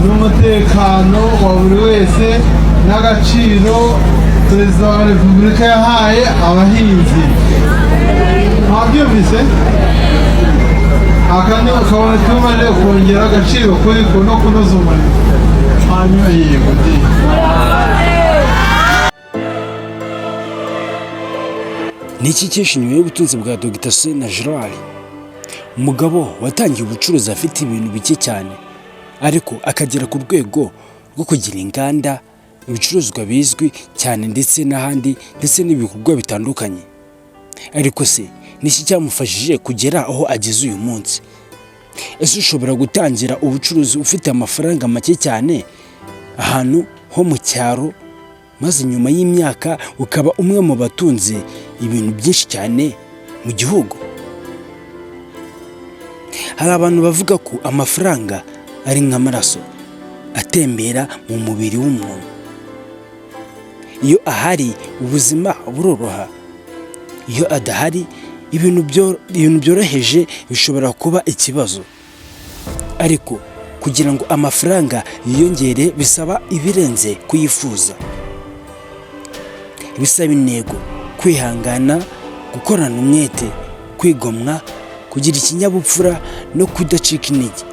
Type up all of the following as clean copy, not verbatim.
n'umutekano wa buri wese n'agaciro Perezida wa Repubulika yahaye abahinzi. Mwabyumvise? Akandi ukabona tumaze kongera agaciro kuri no kunoza umurimo. Hanyuma yego ndi. Niki Kihishe nyuma y'ubutunzi bwa Dr. SINA GERARD, umugabo watangiye ubucuruzi afite ibintu bike cyane ariko akagera ku rwego rwo kugira inganda, ibicuruzwa bizwi cyane ndetse n'ahandi ndetse n'ibikorwa bitandukanye. Ariko se niki cyamufashije kugera aho ageze uyu munsi? Ese ushobora gutangira ubucuruzi ufite amafaranga make cyane ahantu ho mu cyaro, maze nyuma y'imyaka ukaba umwe mu batunze ibintu byinshi cyane mu gihugu? Hari abantu bavuga ko amafaranga ari nk'amaraso atembera mu mubiri w'umuntu. Iyo ahari ubuzima buroroha, iyo adahari ibintu byoroheje bishobora kuba ikibazo. Ariko kugira ngo amafaranga yiyongere bisaba ibirenze kuyifuza. Bisaba intego, kwihangana, gukorana umwete, kwigomwa, kugira ikinyabupfura no kudacika intege.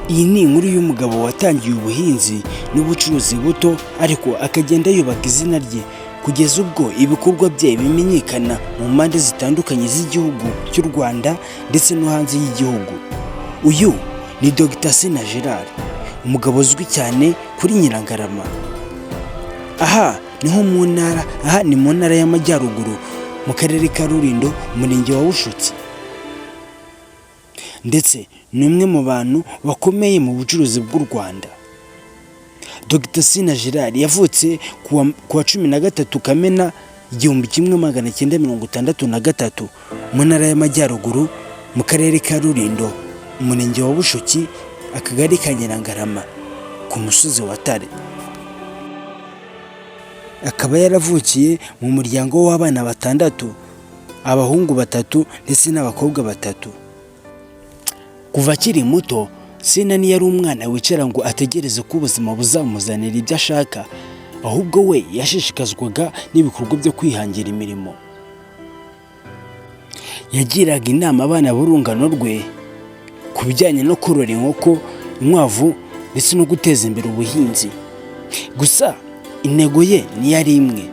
Iyi ni inkuru y'umugabo watangiye ubuhinzi n'ubucuruzi buto ariko akagenda yubaka izina rye kugeza ubwo ibikorwa bye bimenyekana mu mpande zitandukanye z'igihugu cy'u Rwanda ndetse no hanze y'igihugu. Uyu ni Dr. SINA GERARD, umugabo uzwi cyane kuri Nyirangarama. Aha ni mu ntara y'Amajyaruguru mu karere ka Rulindo, umurenge wa Bushutsi. Ndetse ni umwe mu bantu bakomeye mu bucuruzi bw'u Rwanda. Dr. SINA GERARD yavutse ku wa 13 Kamena 1963 mu ntara y'Amajyaruguru mu karere ka Rulindo, umurenge wa Bushutsi, akagari ka Nyirangarama, ku musozi wa Tare. Akaba yaravukiye mu muryango w'abana 6, abahungu 3 ndetse n'abakobwa 3. Kuva akiri muto, SINA ntiyari umwana wicara ngo ategereze ko ubuzima buzamuzanira ibyo ashaka, ahubwo we yashishikazwaga n'ibikorwa byo kwihangira imirimo. Yagiraga inama abana b'urungano rwe ku bijyanye no korora inkoko, inkwavu ndetse no guteza imbere ubuhinzi. Gusa intego ye ntiyari imwe: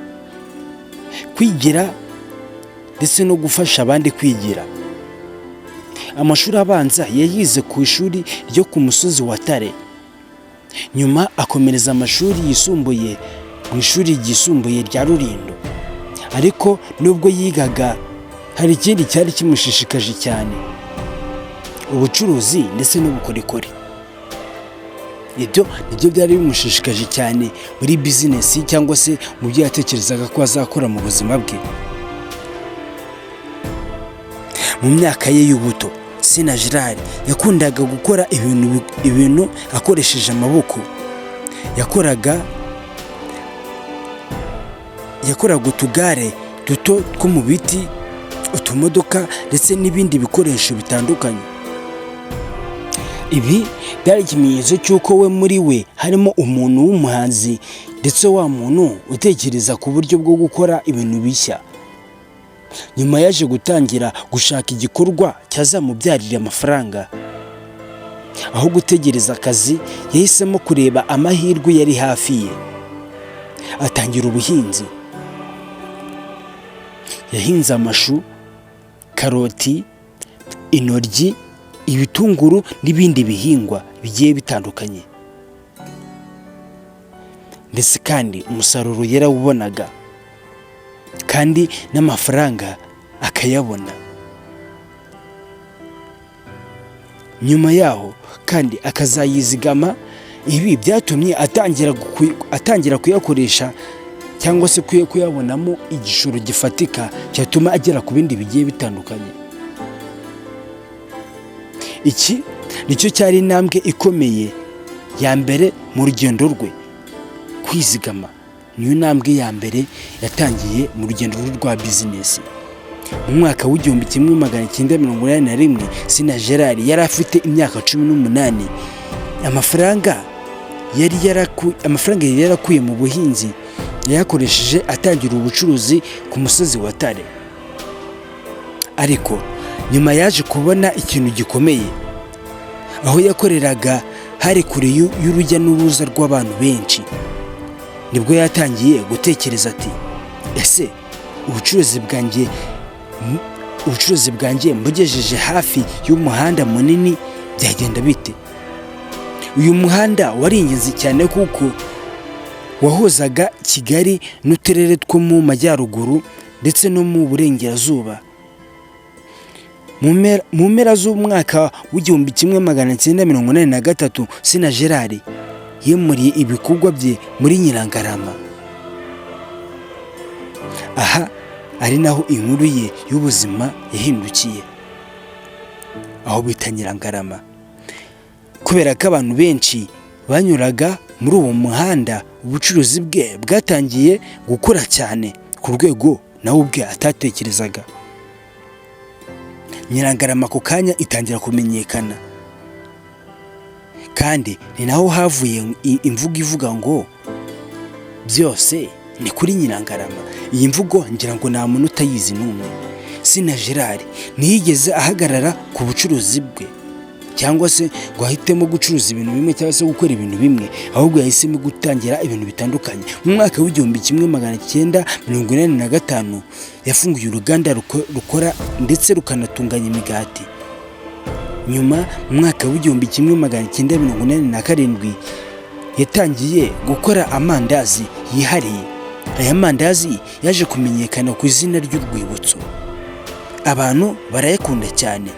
kwigira ndetse no gufasha abandi kwigira. Amashuri abanza yayize ku ishuri ryo ku musozi wa Tare, nyuma akomereza amashuri yisumbuye mu ishuri ryisumbuye rya Rulindo. Ariko nubwo yigaga, hari ikindi cyari kimushishikaje cyane: ubucuruzi ndetse n'ubukorikori. Ibyo nibyo byari bimushishikaje cyane muri business cyangwa se mu byo yatekerezaga ko azakora mu buzima bwe. Mu myaka ye y'ubuto, SINA GERARD yakundaga gukora ibintu akoresheje amaboko. Yakoraga utugare duto two mu biti, utumodoka ndetse n'ibindi bikoresho bitandukanye. Ibi byari ikimenyetso cy'uko we muri we harimo umuntu w'umuhanzi ndetse wa muntu utekereza ku buryo bwo gukora ibintu bishya. Nyuma yaje gutangira gushaka igikorwa cyazamubyarira amafaranga. Aho gutegereza akazi, yahisemo kureba amahirwe yari hafi ye, atangira ubuhinzi. Yahinze amashu, karoti, intoryi, ibitunguru n'ibindi bihingwa bigiye bitandukanye. Ndetse kandi umusaruro yarawubonaga kandi n'amafaranga akayabona. Nyuma yaho kandi akazayizigama. Ibi byatumye atangira kuyakoresha cyangwa se kuyabonamo igishoro gifatika cyatuma agera ku bindi bigiye bitandukanye. Iki nicyo cyari intambwe ikomeye ya mbere mu rugendo rwe. Kwizigama niyo ntambwe ya mbere yatangiye mu rugendo rwa business. Mu mwaka w'1981 SINA GERARD yari afite imyaka 18. amafaranga yari yarakuye mu buhinzi yayakoresheje atangira ubucuruzi ku musozi wa Tare. Ariko nyuma yaje kubona ikintu gikomeye. Aho yakoreraga hari kure y'urujya n'uruza rw'abantu benshi. Nibwo yatangiye gutekereza ati, ese ubucuruzi bwanjye mbugejeje hafi y'umuhanda munini byagenda bite? Uyu muhanda wari ingenzi cyane kuko wahuzaga Kigali n'uturere two mu majyaruguru ndetse no mu burengerazuba. Mu mpera z'umwaka w'1983 SINA GERARD yimuriye ibikorwa bye muri Nyirangarama. Aha ari naho inkuru ye y'ubuzima yahindukiye, aho bita Nyirangarama. Kubera ko abantu benshi banyuraga muri uwo muhanda, ubucuruzi bwe bwatangiye gukora cyane ku rwego nawe ubwe atatekerezaga. Nyirangarama ku kanya itangira kumenyekana, kandi ni naho havuye imvugo ivuga ngo byose ni kuri Nyirangarama. Iyi mvugo ngira ngo nta muntu utayizi n'umwe. SINA GERARD ntiyigeze ahagarara ku bucuruzi bwe cyangwa se ngo ahitemo gucuruza ibintu bimwe cyangwa se gukora ibintu bimwe, ahubwo yahisemo gutangira ibintu bitandukanye. Mu mwaka w'1985 yafunguye uruganda rukora ndetse rukanatunganya imigati. Nyuma mu mwaka w'1987 yatangiye gukora amandazi yihariye. Aya mandazi yaje kumenyekana ku izina ry'urwibutso. Abantu barayakunda cyane,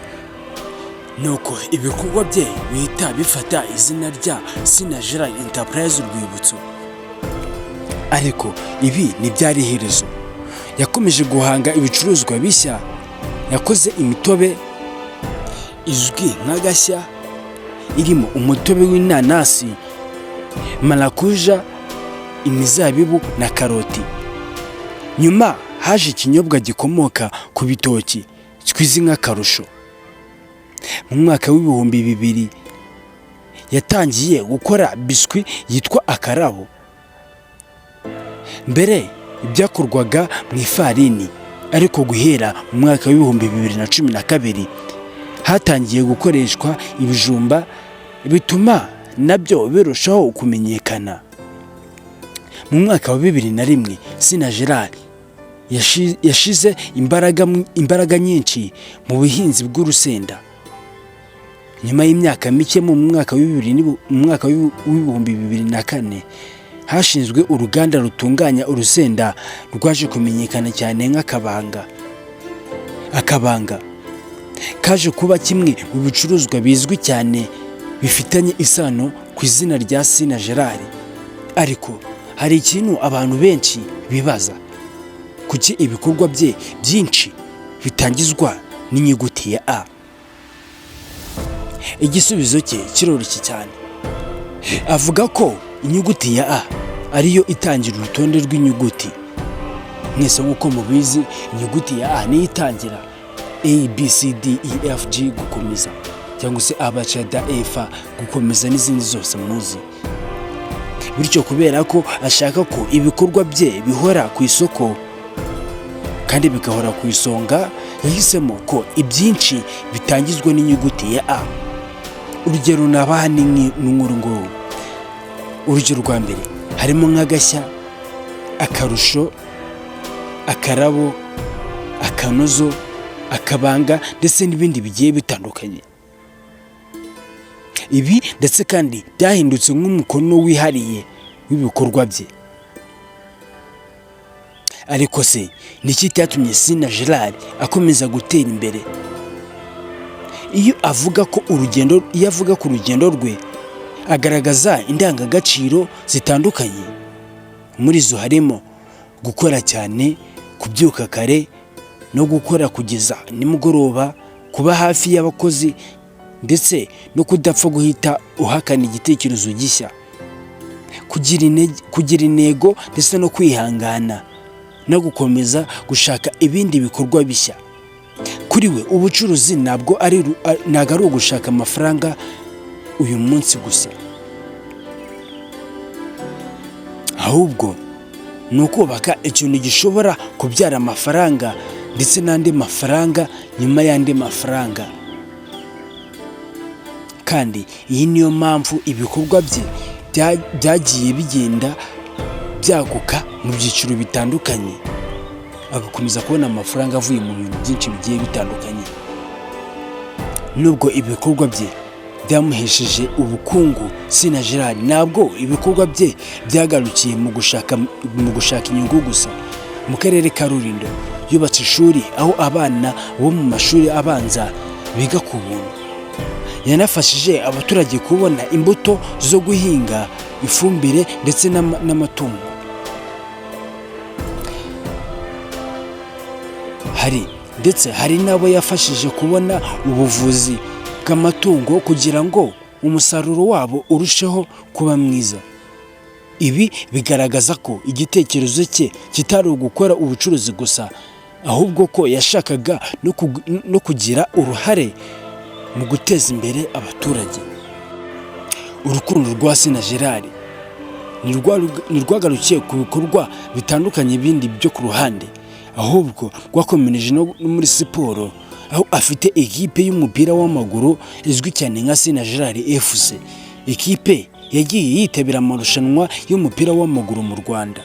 nuko ibikorwa bye bihita bifata izina rya SINA GERARD Enterprise urwibutso. Ariko ibi ntibyari iherezo. Yakomeje guhanga ibicuruzwa bishya. Yakoze imitobe izwi nk'agashya irimo umutobe w'inanasi, marakuja, imizabibu na karoti. Nyuma haje ikinyobwa gikomoka ku bitoki kizwi nk'akarusho. Mu mwaka w'2000 yatangiye gukora biswi yitwa akarabo. Mbere byakorwaga mu ifarini, ariko guhera mu mwaka w'2012 hatangiye gukoreshwa ibijumba, bituma nabyo birushaho kumenyekana. Mu mwaka wa 2001 SINA GERARD yashize imbaraga nyinshi mu buhinzi bw'urusenda. Nyuma y'imyaka mike mu mwaka w'2004 hashinzwe uruganda rutunganya urusenda rwaje kumenyekana cyane nk'akabanga. Akabanga kaje kuba kimwe mu bicuruzwa bizwi cyane bifitanye isano ku izina rya SINA GERARD. Ariko hari ikintu abantu benshi bibaza: kuki ibikorwa bye byinshi bitangizwa n'inyuguti ya A? Igisubizo cye kiroroshye cyane. Avuga ko inyuguti ya A ariyo itangira urutonde rw'inyuguti. Mwese nk'uko mubizi, inyuguti ya A niyo itangira A, B, C, D, E, F, G gukomeza, cyangwa se A, B, C, D, E, F gukomeza n'izindi zose muzi. Bityo kubera ko ashaka ko ibikorwa bye bihora ku isoko kandi bigahora ku isonga, yahisemo ko ibyinshi bitangizwa n'inyuguti ya A. Urugero nabaha ni nk'inkuru ngo, urugero rwa mbere harimo nk'agashya, akarusho, akarabo, akanozo, akabanga ndetse n'ibindi bigiye bitandukanye. Ibi ndetse kandi byahindutse nk'umukono wihariye w'ibikorwa bye. Ariko se niki cyatumye SINA GERARD akomeza gutera imbere? Iyo avuga ku rugendo rwe, agaragaza indangagaciro zitandukanye. Muri zo harimo gukora cyane, kubyuka kare no gukora kugeza nimugoroba, kuba hafi y'abakozi ndetse no kudapfa guhita uhakana igitekerezo gishya, kugira intego ndetse no kwihangana no gukomeza gushaka ibindi bikorwa bishya. Kuri we ubucuruzi ntabwo ari ugushaka amafaranga, uyu munsi gusa, ahubwo ni ukubaka ikintu gishobora kubyara amafaranga ndetse n'andi mafaranga nyuma y'andi mafaranga. Kandi iyi niyo mpamvu ibikorwa bye byagiye bigenda byaguka mu byiciro bitandukanye, agakomeza kubona amafaranga avuye mu bintu byinshi bigiye bitandukanye. Nubwo ibikorwa bye byamuhesheje ubukungu, SINA GERARD ntabwo ibikorwa bye byagarukiye mu gushaka inyungu gusa. Mu karere ka Rulindo yubatse ishuri aho abana bo mu mashuri abanza biga ku buntu. Yanafashije abaturage kubona imbuto zo guhinga, ifumbire ndetse n'amatungo. Hari n'abo yafashije kubona ubuvuzi bw'amatungo kugira ngo umusaruro wabo urusheho kuba mwiza. Ibi bigaragaza ko igitekerezo cye kitari ugukora ubucuruzi gusa, ahubwo ko yashakaga no kugira uruhare mu guteza imbere abaturage. Urukundo rwa SINA GERARD ntirwagarukiye ku bikorwa bitandukanye bindi byo ku ruhande, ahubwo rwakomereje no muri siporo, aho afite ekipe y'umupira w'amaguru izwi cyane nka SINA GERARD FC. Ekipe yagiye yitabira amarushanwa y'umupira w'amaguru mu Rwanda.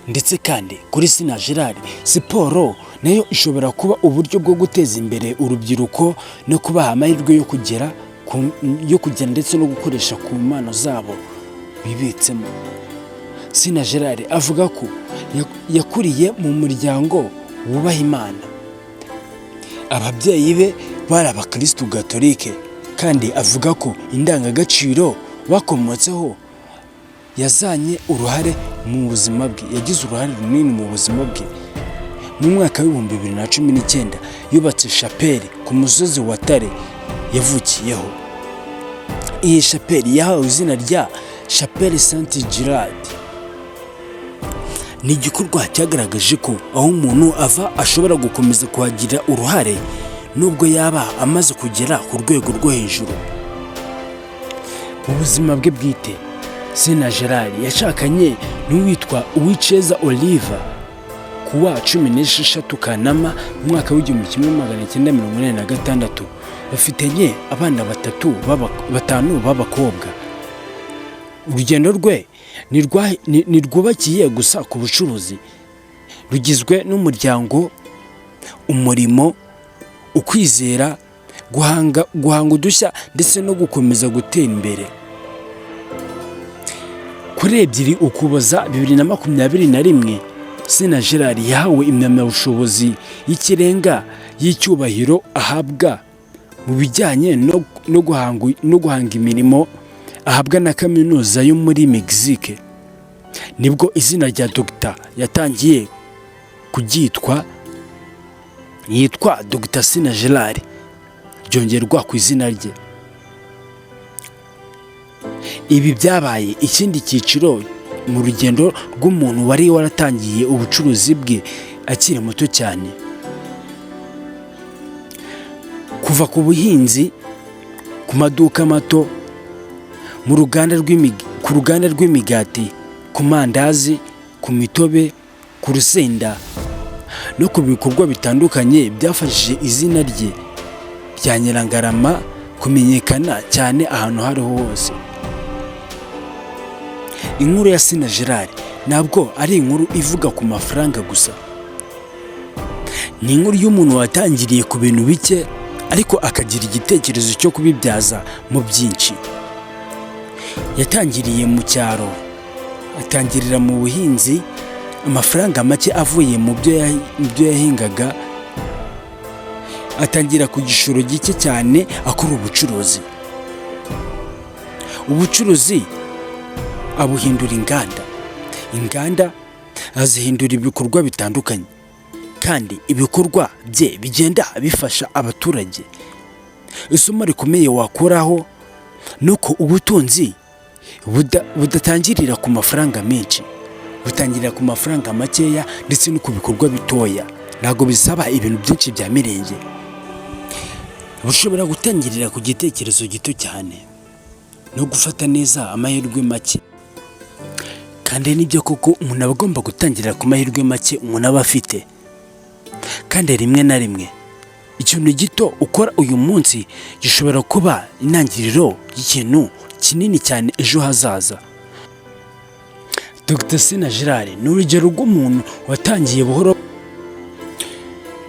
Ndetse kandi kuri SINA GERARD, siporo nayo ishobora kuba uburyo bwo guteza imbere urubyiruko no kubaha amahirwe yo kugera ndetse no gukoresha ku mpano zabo bibitsemo. SINA GERARD avuga ko yakuriye mu muryango wubaha Imana. Ababyeyi be bari abakirisitu gatolike, kandi avuga ko indangagaciro bakomotseho yazanye uruhare mu buzima bwe, yagize uruhare runini mu buzima bwe. Mu mwaka w'ibihumbi 2019 yubatse shapeli ku musozi wa Tare yavukiyeho. Iyi shapeli yahawe izina rya Chapelle Saint Gerard. Ni igikorwa cyagaragaje ko aho umuntu ava ashobora gukomeza kuhagira uruhare nubwo yaba amaze kugera ku rwego rwo hejuru. Mu buzima bwe bwite, SINA GERARD yashakanye n'uwitwa Uwiceza Oliva ku wa 16 Kanama mu mwaka w'1986. Bafitanye abana batanu b'abakobwa. Urugendo rwe ntirwubakiye gusa ku bucuruzi, rugizwe n'umuryango, umurimo, ukwizera, guhanga udushya ndetse no gukomeza gutera imbere. Kuri 2 Ukuboza 2021, SINA GERARD yahawe impamyabushobozi y'ikirenga y'icyubahiro ahabwa mu bijyanye no guhanga imirimo ahabwa na kaminuza yo muri Mexique. Nibwo izina rya Dr. yatangiye yitwa Dr. SINA GERARD, byongerwa ku izina rye. Ibi byabaye ikindi cyiciro mu rugendo rw'umuntu wari waratangiye ubucuruzi bwe akiri muto cyane. Kuva ku buhinzi, ku maduka mato, ku ruganda rw'imigati, ku mandazi, ku mitobe, ku rusenda no ku bikorwa bitandukanye byafashije izina rye rya Nyirangarama kumenyekana cyane ahantu hariho hose. Inkuru ya SINA GERARD ntabwo ari inkuru ivuga ku mafaranga gusa. Ni inkuru y'umuntu watangiriye ku bintu bike ariko akagira igitekerezo cyo kubibyaza mu byinshi. Yatangiriye mu cyaro, atangirira mu buhinzi, amafaranga make avuye mu byo yahingaga, atangira ku gishoro gike cyane akora ubucuruzi. Ubucuruzi abuhindura inganda azihindura ibikorwa bitandukanye, kandi ibikorwa bye bigenda bifasha abaturage. Isomo rikomeye wakoraho nuko ubutunzi budatangirira ku mafaranga menshi, butangirira ku mafaranga makeya ndetse no ku bikorwa bitoya. Ntabwo bisaba ibintu byinshi bya mirenge. bushobora gutangirira ku gitekerezo gito cyane no gufata neza amahirwe make. Kandi nibyo koko umuntu aba agomba gutangirira ku mahirwe make umuntu aba afite. Kandi rimwe na rimwe ikintu gito ukora uyu munsi gishobora kuba intangiriro y'ikintu kinini cyane ejo hazaza. Dr. SINA GERARD ni urugero rw'umuntu watangiye buhoro,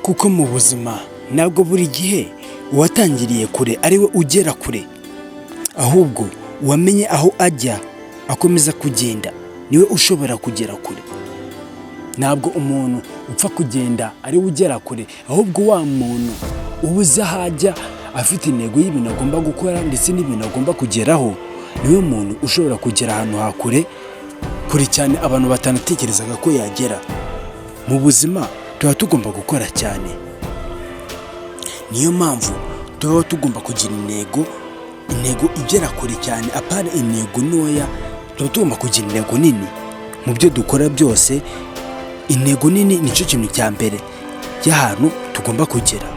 kuko mu buzima ntabwo buri gihe uwatangiriye kure ariwe ugera kure, ahubwo uwamenye aho ajya akomeza kugenda niwe ushobora kugera kure. Ntabwo umuntu upfa kugenda ariwe ugera kure, ahubwo wa muntu ubuze aho ajya afite intego y'ibintu agomba gukora ndetse n'ibintu agomba kugeraho, niwe muntu ushobora kugera ahantu hakure, kure cyane abantu batanatekerezaga ko yagera. Mu buzima tuba tugomba gukora cyane, niyo mpamvu tuba tugomba kugira intego igera kure cyane, apana intego ntoya. Tuba tugomba kugira intego nini mu byo dukora byose. Intego nini nicyo kintu cya mbere y'ahantu tugomba kugera.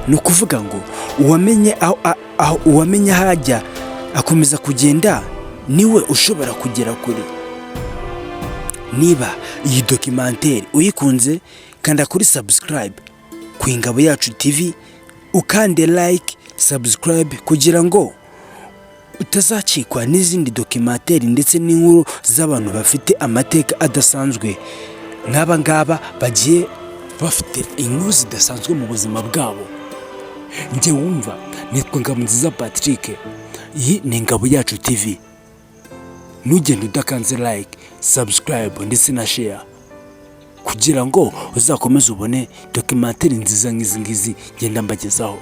Ni ukuvuga ngo uwamenye aho ajya akomeza kugenda niwe ushobora kugera kure. Niba iyi documentary uyikunze, kanda kuri subscribe ku Ingabo Yacu TV, ukande like, subscribe kugira ngo utazacikwa n'izindi documentary ndetse n'inkuru z'abantu bafite amateka adasanzwe. Nk'aba ngaba bagiye bafite inkuru zidasanzwe mu buzima bwabo. Njye wumva nitwa Ngabonziza Patrick, iyi ni Ingabo Yacu TV. Ntugende udakanze like, subscribe ndetse na share kugira ngo uzakomeze ubone documentary nziza nk'izi ngenda mbagezaho.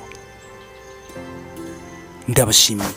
Ndabashimiye.